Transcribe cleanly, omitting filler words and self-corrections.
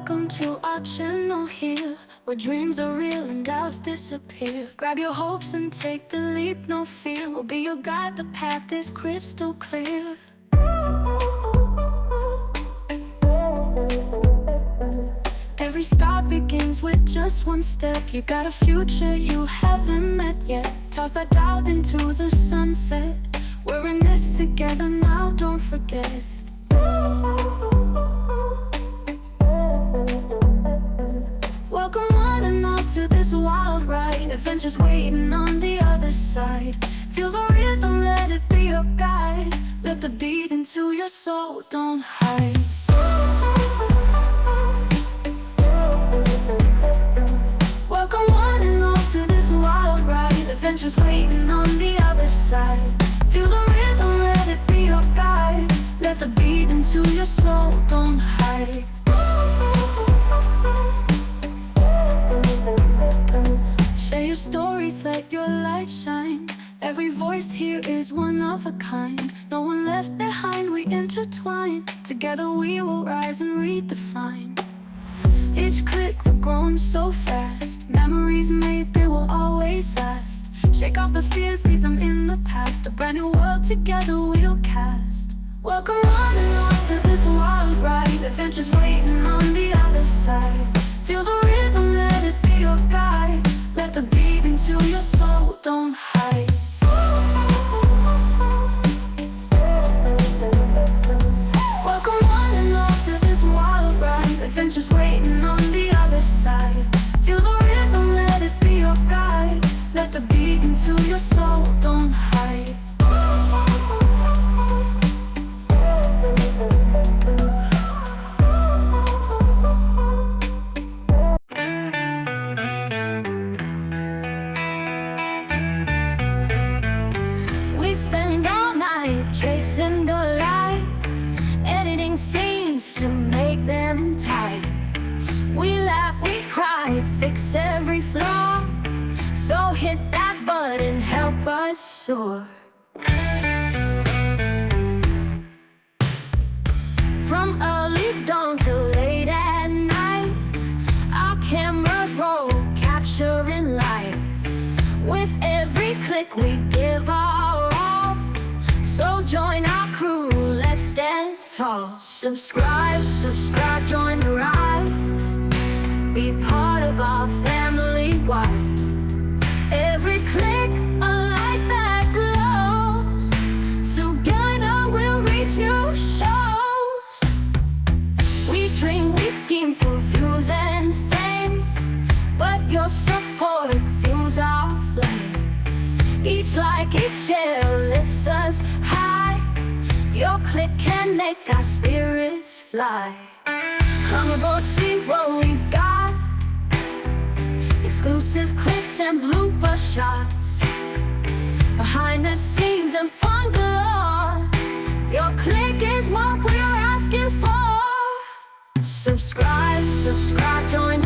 Welcome to our channel here, where dreams are real and doubts disappear. Grab your hopes and take the leap, no fear. We'll be your guide, the path is crystal clear. Every start begins with just one step. You got a future you haven't met yet. Toss that doubt into the sunset. We're in this together now, don't forget. Welcome one and all to this wild ride. Adventures waiting on the other side. Feel the rhythm, let it be your guide. Let the beat into your soul, don't hide. Welcome one and all to this wild ride. Adventures waiting on the other side. Feel the rhythm, let it be your guide. Let the beat into your soul, don't hide. Share your stories, let your light shine. Every voice here is one of a kind. No one left behind, we intertwine. Together we will rise and redefine. Each click, we're growing so fast. Memories made, they will always last. Shake off the fears, leave them in the past. A brand new world together we'll cast. Welcome one and all to this wild ride. Adventures waiting on the other side. Feel the rhythm, let it be your guide. Let the beat into your soul, don't hide. Welcome one and all to this wild ride. Adventures waiting on the other side. Feel the rhythm, let it be your guide. Let the beat into your soul, don't hide. We spend all night chasing the light. Editing scenes to make them tight. We laugh, we cry, fix every flaw. So hit that button, help us soar. From early dawn till late at night, our cameras roll, capturing light. With every click we give our all. So join our crew, let's stand tall. Subscribe, subscribe, join the ride. Be part of our family wide. Every click, a light that glows. Together we'll reach new shows. We dream, we scheme for views and fame, but your support fuels our flame. Each like, each share lifts us high. Your click can make our spirits fly. Come aboard, see what we've got. Exclusive clips and blooper shots. Behind the scenes and fun galore. Your click is what we're asking for. Subscribe, subscribe, join